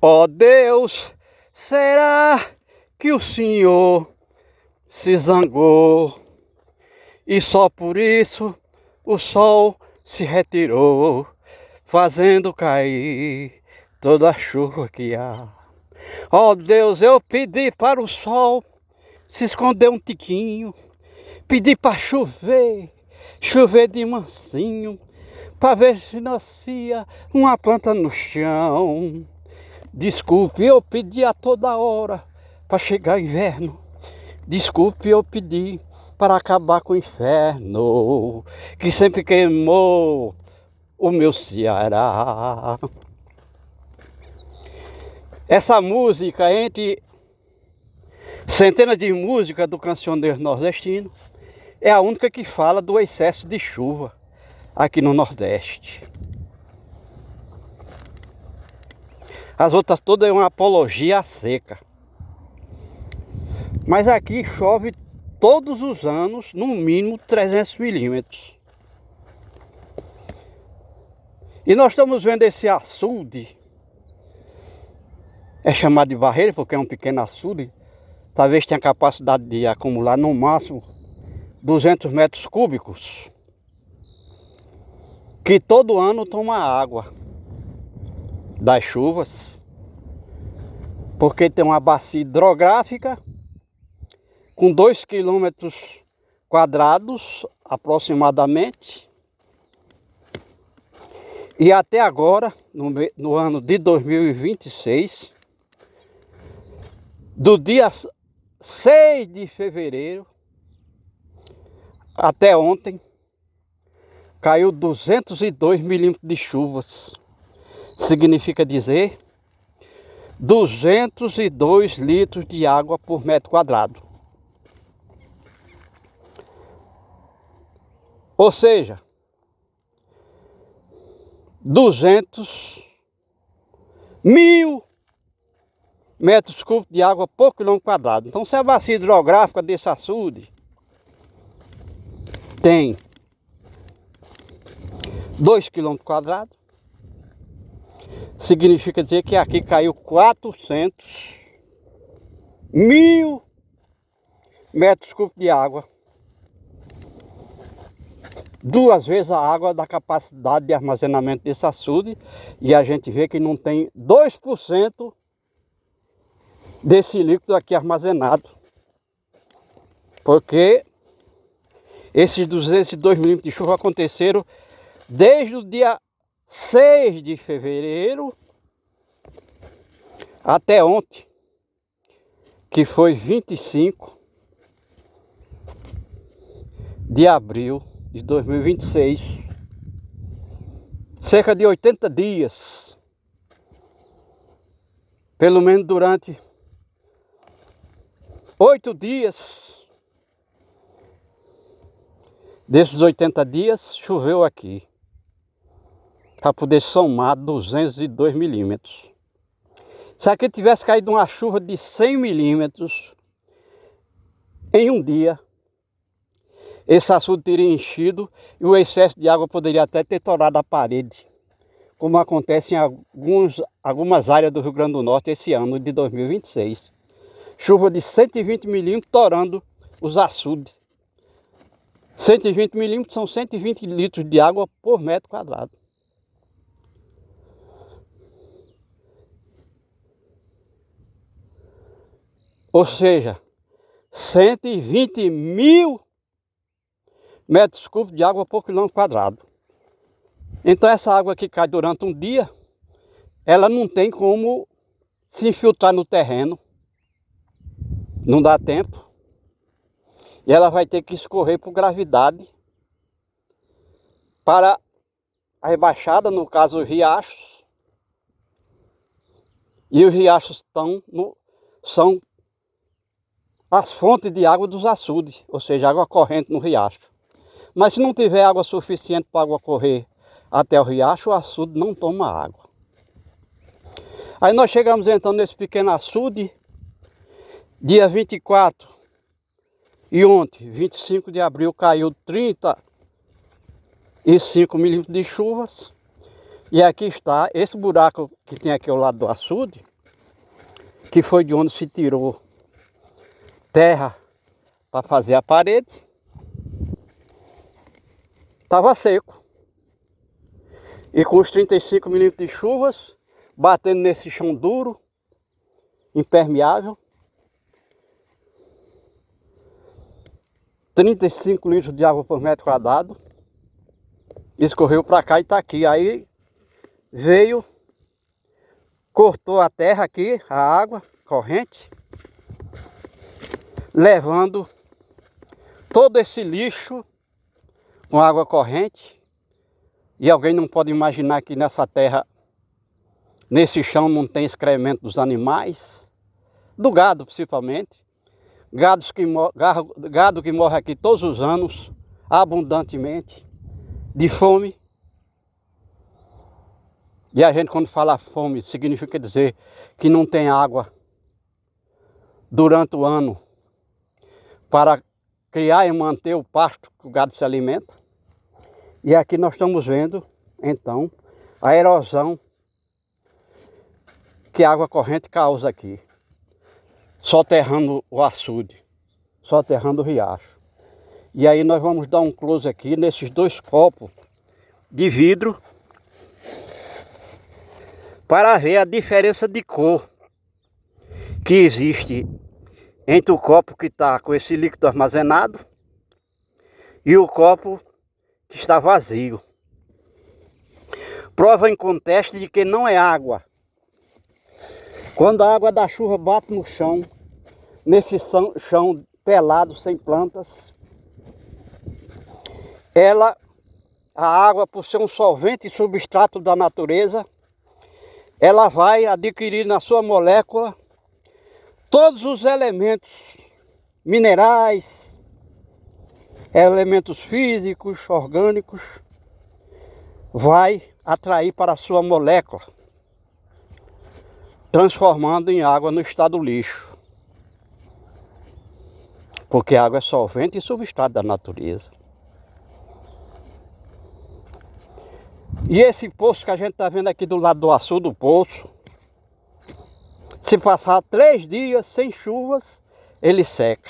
Ó Deus, será que o Senhor se zangou e só por isso o sol se retirou, fazendo cair toda a chuva que há? Ó Deus, eu pedi para o sol se esconder um tiquinho, pedi para chover, chover de mansinho, para ver se nascia uma planta no chão. Desculpe, eu pedi a toda hora para chegar inverno. Desculpe, eu pedi para acabar com o inferno que sempre queimou o meu Ceará. Essa música, entre centenas de músicas do cancioneiro nordestino, é a única que fala do excesso de chuva aqui no Nordeste. As outras todas é uma apologia à seca. Mas aqui chove todos os anos, no mínimo 300 milímetros. E nós estamos vendo esse açude, é chamado de barreira porque é um pequeno açude, talvez tenha capacidade de acumular no máximo 200 metros cúbicos, que todo ano toma água das chuvas, porque tem uma bacia hidrográfica com 2 quilômetros quadrados aproximadamente, e até agora, no ano de 2026, do dia 6 de fevereiro até ontem, caiu 202 milímetros de chuvas. Significa dizer 202 litros de água por metro quadrado. Ou seja, 200.000 metros cúbicos de água por quilômetro quadrado. Então, se a bacia hidrográfica desse açude tem 2 quilômetros quadrados, significa dizer que aqui caiu 400.000 metros cúbicos de água. 2 vezes a água da capacidade de armazenamento desse açude, e a gente vê que não tem 2% desse líquido aqui armazenado, porque esses 202 milímetros de chuva aconteceram desde o dia 6 de fevereiro até ontem, que foi 25 de abril de 2026, cerca de 80 dias, pelo menos durante 8 dias desses 80 dias choveu aqui, para poder somar 202 milímetros. Se aqui tivesse caído uma chuva de 100 milímetros em um dia, esse açude teria enchido e o excesso de água poderia até ter torado a parede, como acontece em algumas áreas do Rio Grande do Norte esse ano de 2026. Chuva de 120 milímetros torando os açudes. 120 milímetros são 120 litros de água por metro quadrado. Ou seja, 120.000 metros cúbicos de água por quilômetro quadrado. Então essa água que cai durante um dia, ela não tem como se infiltrar no terreno. Não dá tempo. E ela vai ter que escorrer por gravidade para a rebaixada, no caso os riachos. E os riachos são as fontes de água dos açudes, ou seja, água corrente no riacho. Mas se não tiver água suficiente para a água correr até o riacho, o açude não toma água. Aí nós chegamos então nesse pequeno açude, dia 24, e ontem, 25 de abril, caiu 35 milímetros de chuvas. E aqui está esse buraco que tem aqui ao lado do açude, que foi de onde se tirou terra para fazer a parede. Estava seco. E com os 35 milímetros de chuvas, batendo nesse chão duro, impermeável, 35 litros de água por metro quadrado, escorreu para cá e está aqui. Aí veio, cortou a terra aqui, a água corrente, levando todo esse lixo com água corrente. E alguém não pode imaginar que nessa terra, nesse chão, não tem excremento dos animais, do gado principalmente. Gado que morre aqui todos os anos, abundantemente, de fome. E a gente, quando fala fome, significa dizer que não tem água durante o ano para criar e manter o pasto que o gado se alimenta. E aqui nós estamos vendo, então, a erosão que a água corrente causa aqui, soterrando o açude, soterrando o riacho. E aí nós vamos dar um close aqui nesses dois copos de vidro para ver a diferença de cor que existe entre o copo que está com esse líquido armazenado e o copo que está vazio. Prova em conteste de que não é água. Quando a água da chuva bate no chão, nesse chão pelado, sem plantas, a água, por ser um solvente e substrato da natureza, ela vai adquirir na sua molécula todos os elementos minerais, elementos físicos, orgânicos, vai atrair para a sua molécula, transformando em água no estado lixo. Porque a água é solvente e substrato da natureza. E esse poço que a gente está vendo aqui do lado do açude do poço, se passar 3 dias sem chuvas, ele seca.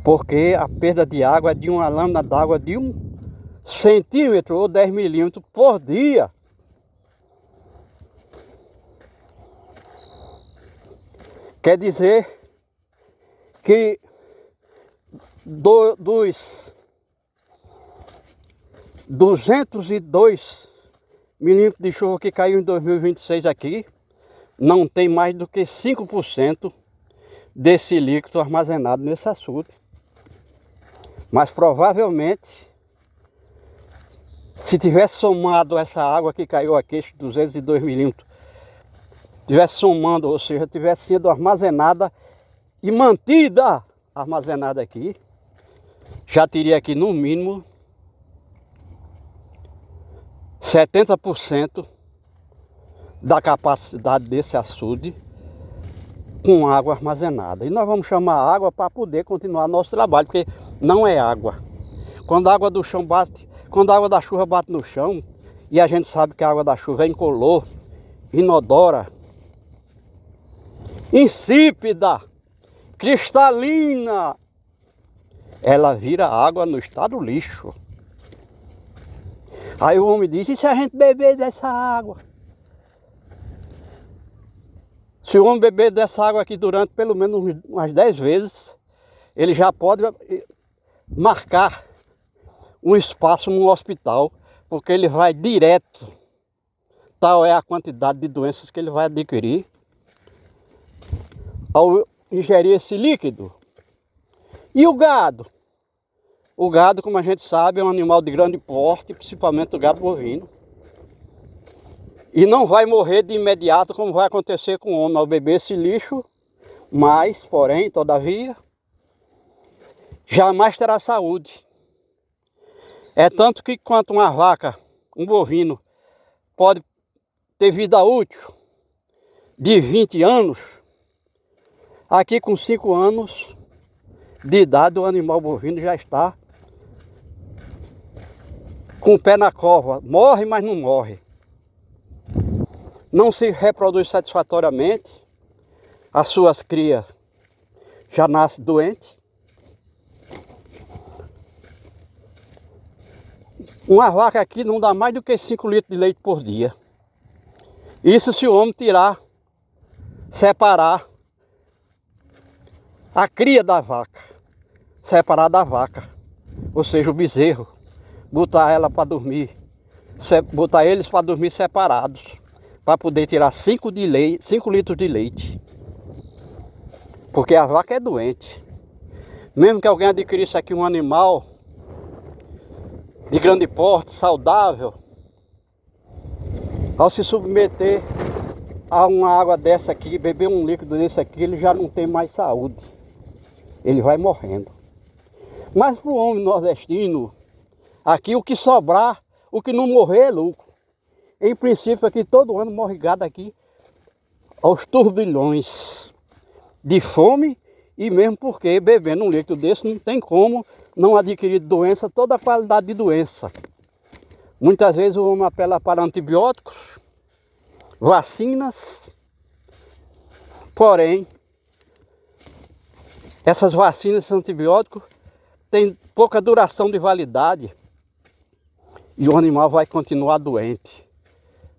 Porque a perda de água é de uma lâmina d'água de 1 centímetro ou 10 milímetros por dia. Quer dizer que dos 202 milímetros de chuva que caiu em 2026 aqui, não tem mais do que 5% desse líquido armazenado nesse açude. Mas provavelmente, se tivesse somado essa água que caiu aqui, esses 202 milímetros, tivesse somando, ou seja, tivesse sido armazenada e mantida armazenada aqui, já teria aqui no mínimo 70% da capacidade desse açude com água armazenada. E nós vamos chamar a água para poder continuar nosso trabalho, porque não é água. Quando a água do chão bate, quando a água da chuva bate no chão, e a gente sabe que a água da chuva é incolor, inodora, insípida, cristalina, ela vira água no estado lixo. Aí o homem diz: e se a gente beber dessa água? Se o homem beber dessa água aqui durante pelo menos umas 10 vezes, ele já pode marcar um espaço num hospital, porque ele vai direto, tal é a quantidade de doenças que ele vai adquirir ao ingerir esse líquido. E o gado? O gado, como a gente sabe, é um animal de grande porte, principalmente o gado bovino. E não vai morrer de imediato como vai acontecer com o homem ao beber esse lixo, mas, porém, todavia, jamais terá saúde. É tanto que quanto uma vaca, um bovino, pode ter vida útil de 20 anos, aqui com 5 anos de idade o animal bovino já está com o pé na cova, morre, mas não morre. Não se reproduz satisfatoriamente, as suas crias já nascem doentes. Uma vaca aqui não dá mais do que 5 litros de leite por dia. Isso se o homem tirar, separar a cria da vaca, separar da vaca, ou seja, o bezerro, botar ela para dormir, botar eles para dormir separados, para poder tirar 5 litros de leite. Porque a vaca é doente. Mesmo que alguém adquirisse aqui um animal de grande porte, saudável, ao se submeter a uma água dessa aqui, beber um líquido desse aqui, ele já não tem mais saúde. Ele vai morrendo. Mas para o homem nordestino, aqui o que sobrar, o que não morrer é lucro. Em princípio aqui todo ano morre gado aqui aos turbilhões de fome, e mesmo porque bebendo um líquido desse não tem como não adquirir doença, toda a qualidade de doença. Muitas vezes o homem apela para antibióticos, vacinas, porém essas vacinas e antibióticos têm pouca duração de validade e o animal vai continuar doente.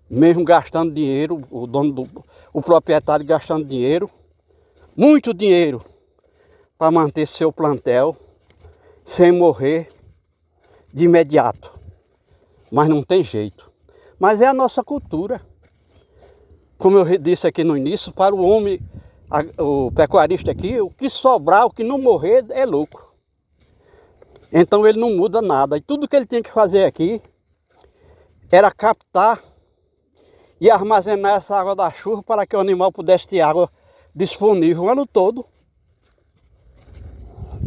Mesmo gastando dinheiro, o proprietário gastando dinheiro, muito dinheiro, para manter seu plantel sem morrer de imediato. Mas não tem jeito. Mas é a nossa cultura. Como eu disse aqui no início, para o homem, o pecuarista aqui, o que sobrar, o que não morrer é lucro. Então ele não muda nada. E tudo que ele tinha que fazer aqui era captar e armazenar essa água da chuva para que o animal pudesse ter água disponível o ano todo.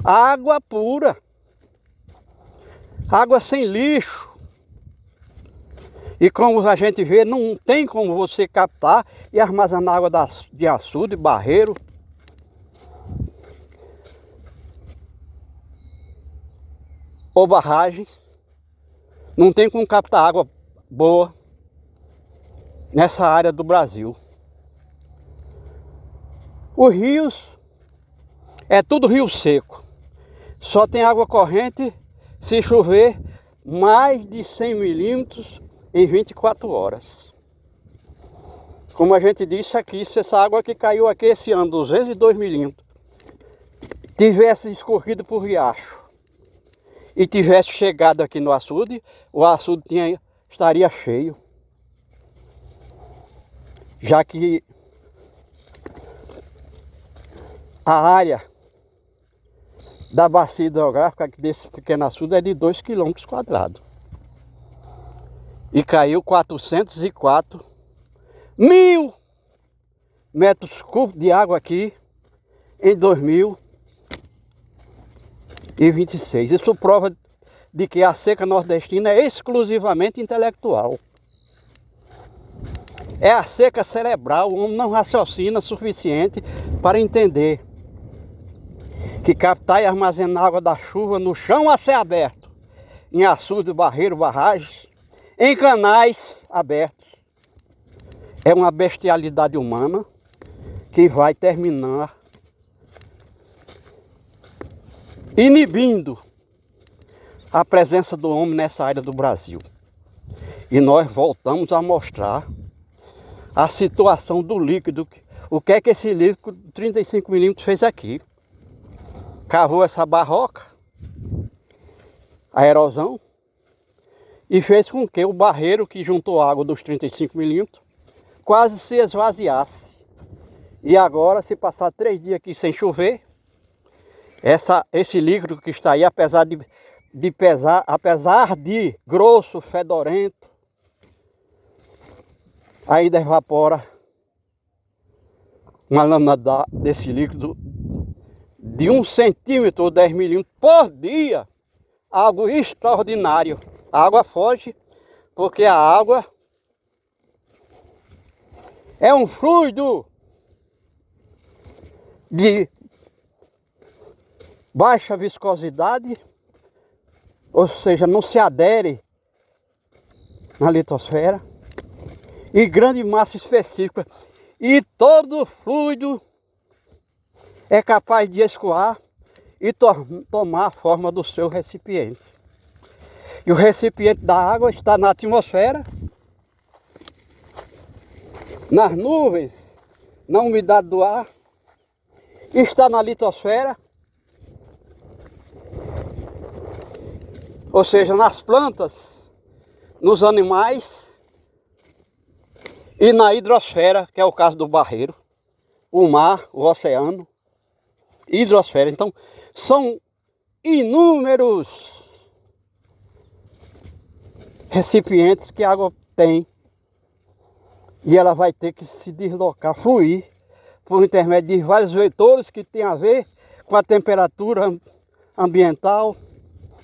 Água pura. Água sem lixo. E como a gente vê, não tem como você captar e armazenar água de açude, barreiro. Ou barragem. Não tem como captar água boa nessa área do Brasil. Os rios é tudo rio seco. Só tem água corrente se chover mais de 100 milímetros em 24 horas. Como a gente disse aqui, se essa água que caiu aqui esse ano, 202 milímetros, tivesse escorrido por riacho e tivesse chegado aqui no açude, o açude estaria cheio. Já que a área da bacia hidrográfica desse pequeno açude é de 2 quilômetros quadrados. E caiu 404 mil metros cúbicos de água aqui em 2026. Isso prova de que a seca nordestina é exclusivamente intelectual. É a seca cerebral, o homem não raciocina o suficiente para entender que captar e armazenar água da chuva no chão a céu aberto, em açude, barreiro, barragens, em canais abertos, é uma bestialidade humana que vai terminar inibindo a presença do homem nessa área do Brasil. E nós voltamos a mostrar a situação do líquido, o que é que esse líquido de 35 milímetros fez aqui. Cavou essa barroca, a erosão, e fez com que o barreiro que juntou a água dos 35 milímetros quase se esvaziasse. E agora, se passar 3 dias aqui sem chover, esse líquido que está aí, apesar de grosso, fedorento, ainda evapora uma lâmina desse líquido de 1 centímetro ou 10 milímetros por dia. Algo extraordinário. A água foge porque a água é um fluido de baixa viscosidade, ou seja, não se adere na litosfera, e grande massa específica. E todo fluido é capaz de escoar e tomar a forma do seu recipiente. E o recipiente da água está na atmosfera, nas nuvens, na umidade do ar, está na litosfera, ou seja, nas plantas, nos animais e na hidrosfera, que é o caso do barreiro, o mar, o oceano, hidrosfera. Então, são inúmeros recipientes que a água tem e ela vai ter que se deslocar, fluir por intermédio de vários vetores que tem a ver com a temperatura ambiental,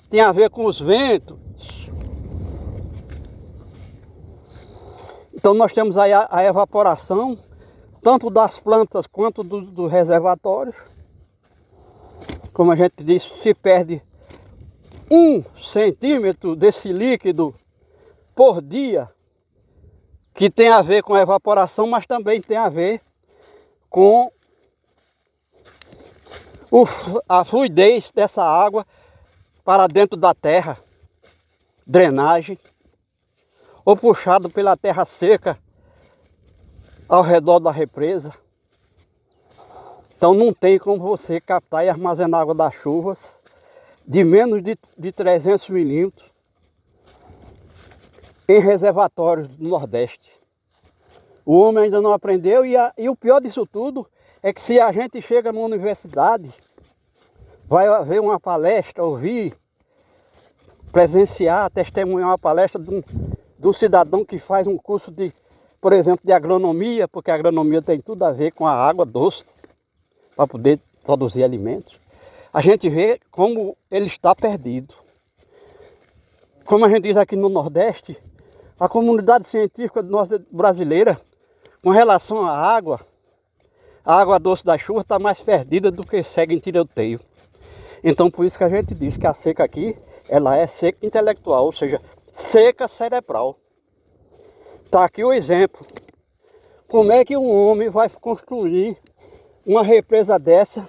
tem a ver com os ventos. Então nós temos aí a evaporação, tanto das plantas quanto dos reservatórios. Como a gente disse, se perde 1 centímetro desse líquido por dia, que tem a ver com a evaporação, mas também tem a ver com a fluidez dessa água para dentro da terra, drenagem, ou puxado pela terra seca ao redor da represa. Então não tem como você captar e armazenar água das chuvas de menos de 300 milímetros em reservatórios do Nordeste. O homem ainda não aprendeu e o pior disso tudo é que se a gente chega numa universidade, vai haver uma palestra, ouvir, presenciar, testemunhar uma palestra de um cidadão que faz um curso de, por exemplo, de agronomia, porque a agronomia tem tudo a ver com a água doce, para poder produzir alimentos. A gente vê como ele está perdido. Como a gente diz aqui no Nordeste, a comunidade científica brasileira, com relação à água, a água doce da chuva está mais perdida do que segue em tiroteio. Então por isso que a gente diz que a seca aqui, ela é seca intelectual, ou seja, seca cerebral. Está aqui o exemplo. Como é que um homem vai construir uma represa dessa,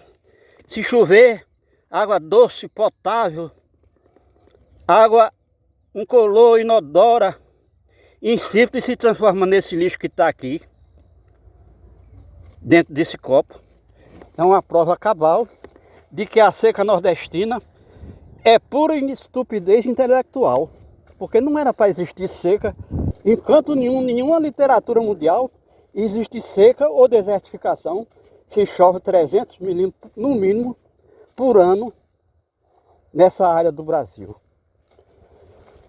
se chover, água doce, potável, água incolor, inodora, insípida, e se transforma nesse lixo que está aqui, dentro desse copo? É uma prova cabal de que a seca nordestina é pura estupidez intelectual, porque não era para existir seca em canto nenhum, nenhuma literatura mundial existe seca ou desertificação se chove 300 milímetros no mínimo por ano nessa área do Brasil.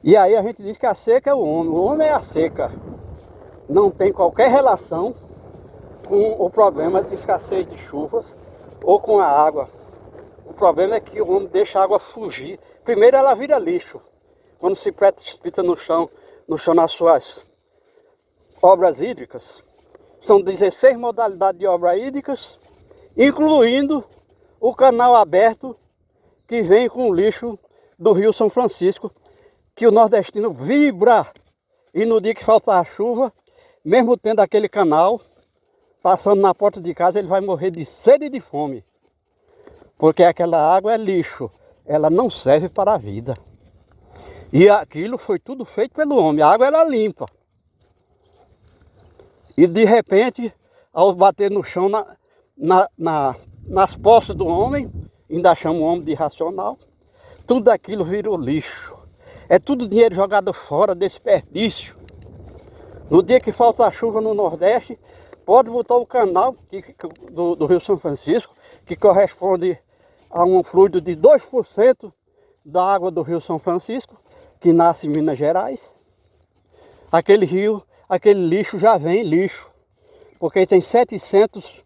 E aí a gente diz que a seca é o homem é a seca. Não tem qualquer relação com o problema de escassez de chuvas ou com a água. O problema é que o homem deixa a água fugir. Primeiro ela vira lixo. Quando se precipita no chão nas suas obras hídricas. São 16 modalidades de obras hídricas, incluindo o canal aberto que vem com o lixo do Rio São Francisco, que o nordestino vibra. E no dia que faltar a chuva, mesmo tendo aquele canal passando na porta de casa, ele vai morrer de sede e de fome. Porque aquela água é lixo, ela não serve para a vida. E aquilo foi tudo feito pelo homem, a água era limpa. E de repente, ao bater no chão, nas posses do homem, ainda chama o homem de irracional, tudo aquilo virou lixo. É tudo dinheiro jogado fora, desperdício. No dia que falta chuva no Nordeste, pode botar o canal do Rio São Francisco, que corresponde a um fluido de 2% da água do Rio São Francisco, que nasce em Minas Gerais. Aquele rio, aquele lixo já vem lixo, porque tem 700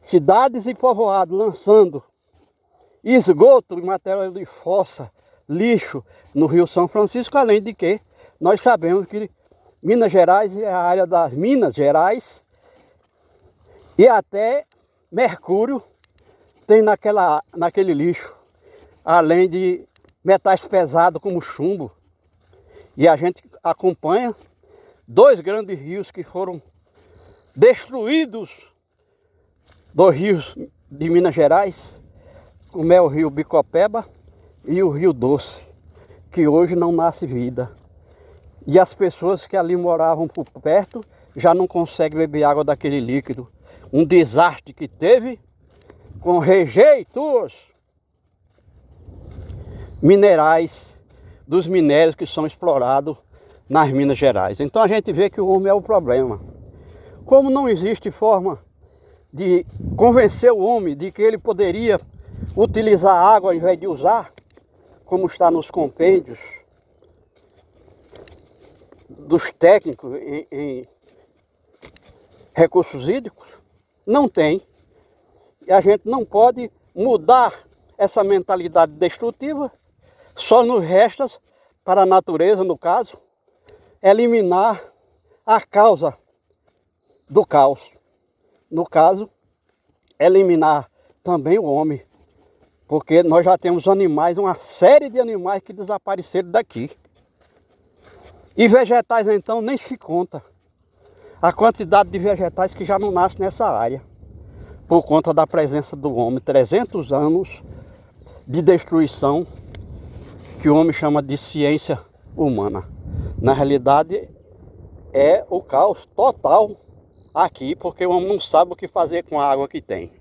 cidades e povoados lançando esgoto, material de fossa, lixo no Rio São Francisco, além de que nós sabemos que Minas Gerais é a área das Minas Gerais e até mercúrio tem naquele lixo, além de metais pesados como chumbo. E a gente acompanha dois grandes rios que foram destruídos, dois rios de Minas Gerais, como é o rio Bicopeba e o rio Doce, que hoje não nasce vida. E as pessoas que ali moravam por perto já não conseguem beber água daquele líquido. Um desastre que teve com rejeitos minerais dos minérios que são explorados nas Minas Gerais. Então a gente vê que o homem é o problema. Como não existe forma de convencer o homem de que ele poderia utilizar água ao invés de usar, como está nos compêndios dos técnicos em recursos hídricos, não tem. E a gente não pode mudar essa mentalidade destrutiva. Só nos resta, para a natureza, no caso, eliminar a causa do caos. No caso, eliminar também o homem. Porque nós já temos animais, uma série de animais que desapareceram daqui. E vegetais, então, nem se conta a quantidade de vegetais que já não nascem nessa área, por conta da presença do homem. 300 anos de destruição, que o homem chama de ciência humana. Na realidade, é o caos total aqui, porque o homem não sabe o que fazer com a água que tem.